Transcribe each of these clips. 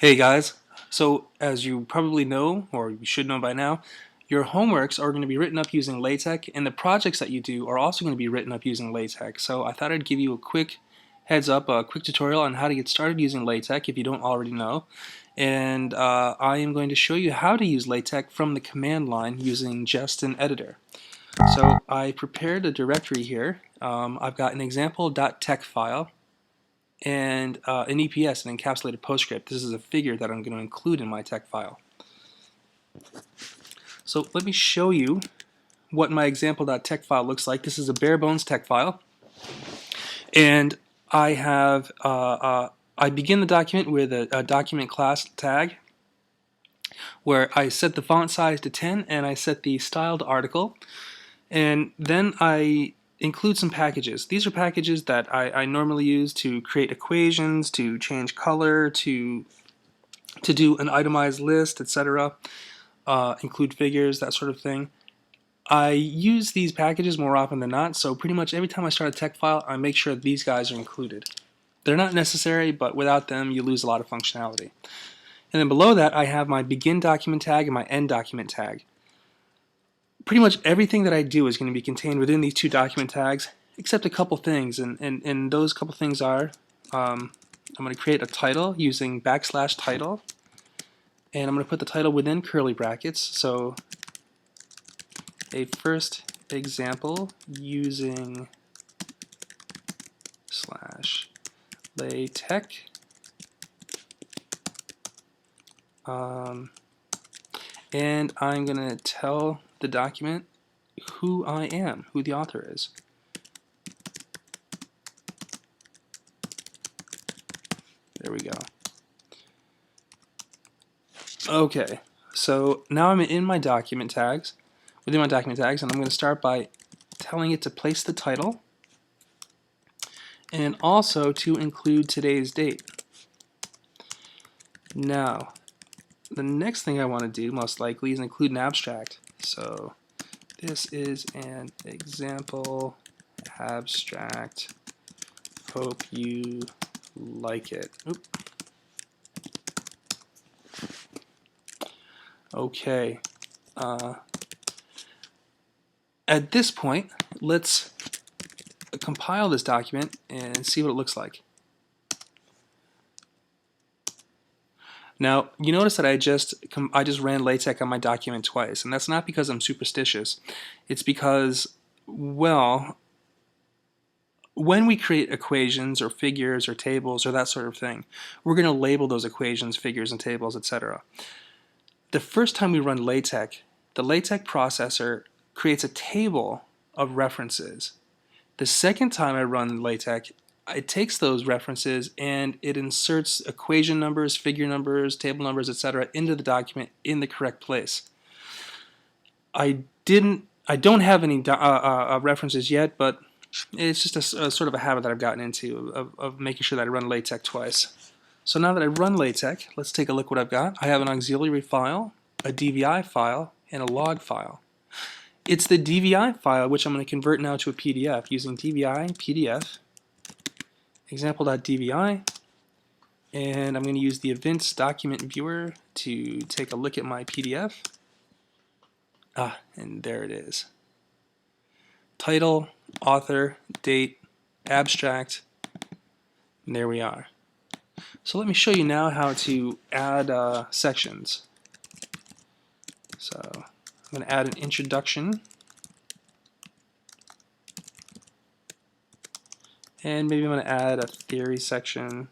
Hey guys, so as you probably know, or you should know by now, your homeworks are going to be written up using LaTeX, and the projects that you do are also going to be written up using LaTeX. So I thought I'd give you a quick heads up, a quick tutorial on how to get started using LaTeX if you don't already know. And I am going to show you how to use LaTeX from the command line using just an editor. So I prepared a directory here. I've got an example.tex file and an EPS, an encapsulated PostScript. This is a figure that I'm going to include in my tex file. So let me show you what my example.tex file looks like. This is a bare bones tex file, and I have I begin the document with a document class tag where I set the font size to 10 and I set the style to article, and then I include some packages. These are packages that I normally use to create equations, to change color, to do an itemized list, etc., include figures, that sort of thing. I use these packages more often than not, so pretty much every time I start a tex file, I make sure that these guys are included. They're not necessary, but without them, you lose a lot of functionality. And then below that, I have my begin document tag and my end document tag. Pretty much everything that I do is going to be contained within these two document tags, except a couple things, and those couple things are, I'm going to create a title using \title, and I'm going to put the title within curly brackets. So a first example using /LaTeX, and I'm going to tell the document who I am, who the author is. There we go. Okay, so now I'm in my document tags, within my document tags, and I'm going to start by telling it to place the title and also to include today's date. Now, the next thing I want to do, most likely, is include an abstract. So this is an example abstract. Hope you like it. Oop. Okay. At this point, let's compile this document and see what it looks like. Now, you notice that I just ran LaTeX on my document twice, and that's not because I'm superstitious. It's because, well, when we create equations or figures or tables or that sort of thing, we're going to label those equations, figures, and tables, etc. The first time we run LaTeX, the LaTeX processor creates a table of references. The second time I run LaTeX, it takes those references and it inserts equation numbers, figure numbers, table numbers, etc. into the document in the correct place. I don't have any references yet, but it's just a sort of a habit that I've gotten into of making sure that I run LaTeX twice. So now that I run LaTeX, let's take a look what I've got. I have an auxiliary file, a DVI file, and a log file. It's the DVI file which I'm going to convert now to a PDF using DVI PDF, example.dvi, and I'm going to use the events document viewer to take a look at my PDF. And there it is. Title, author, date, abstract, and there we are. So let me show you now how to add sections. So I'm going to add an introduction, and maybe I'm going to add a theory section,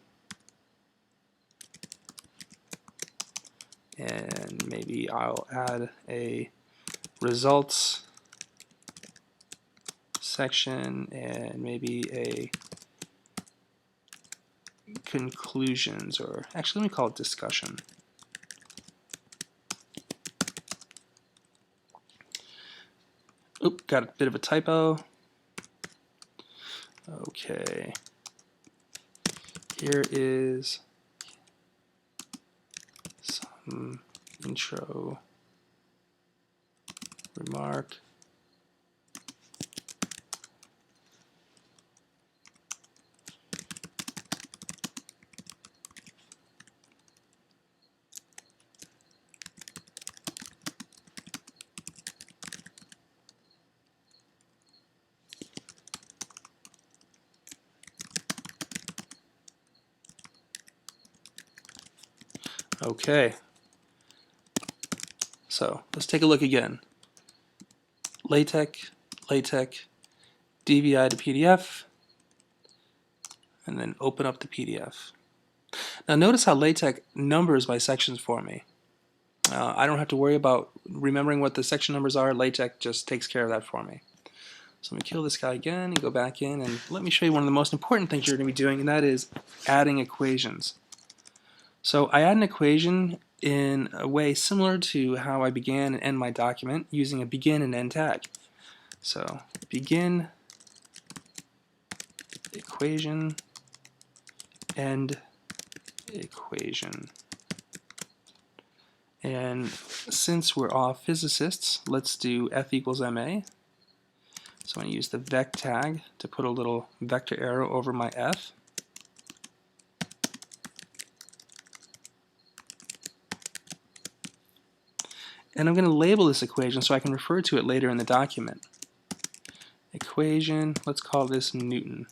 and maybe I'll add a results section, and maybe a conclusions, or actually let me call it discussion. Oop, got a bit of a typo. Okay, here is some intro remark. Okay, so let's take a look again. LaTeX, LaTeX, DVI to PDF, and then open up the PDF. Now notice how LaTeX numbers my sections for me. I don't have to worry about remembering what the section numbers are. LaTeX just takes care of that for me. So let me kill this guy again and go back in, and let me show you one of the most important things you're going to be doing, and that is adding equations. So I add an equation in a way similar to how I began and end my document using a begin and end tag. So begin equation, end equation. And since we're all physicists, let's do F equals ma. So I'm going to use the vec tag to put a little vector arrow over my F. And I'm going to label this equation so I can refer to it later in the document. Equation, let's call this Newton.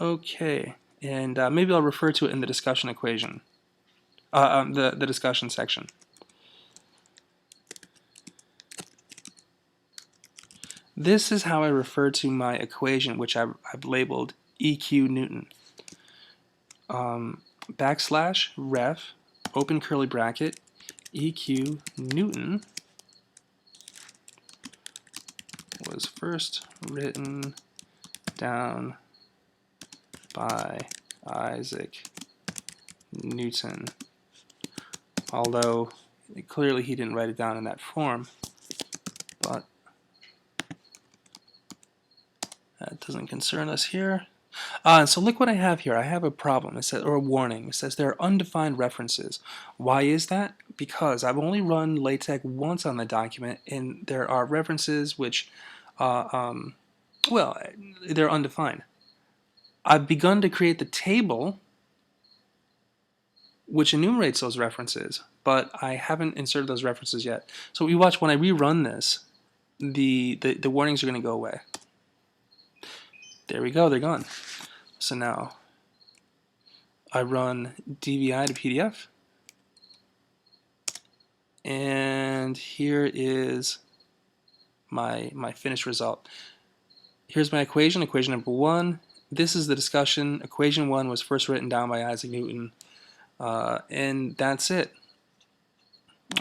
Okay, and maybe I'll refer to it in the discussion equation, the discussion section. This is how I refer to my equation, which I've labeled EQ Newton. Backslash ref, open curly bracket, EQ Newton was first written down by Isaac Newton, although clearly he didn't write it down in that form, but that doesn't concern us here. So look what I have here. I have a problem. It says, or a warning. It says there are undefined references. Why is that? Because I've only run LaTeX once on the document, and there are references which, well, they're undefined. I've begun to create the table which enumerates those references, but I haven't inserted those references yet. So you watch when I rerun this, the warnings are going to go away. There we go, they're gone. So now I run DVI to PDF, and here is my finished result. Here's my equation, equation number 1. This is the discussion. Equation 1 was first written down by Isaac Newton, and that's it.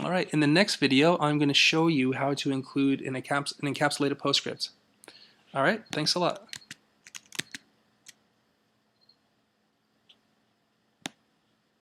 All right, in the next video, I'm going to show you how to include an encapsulated postscript. All right, thanks a lot.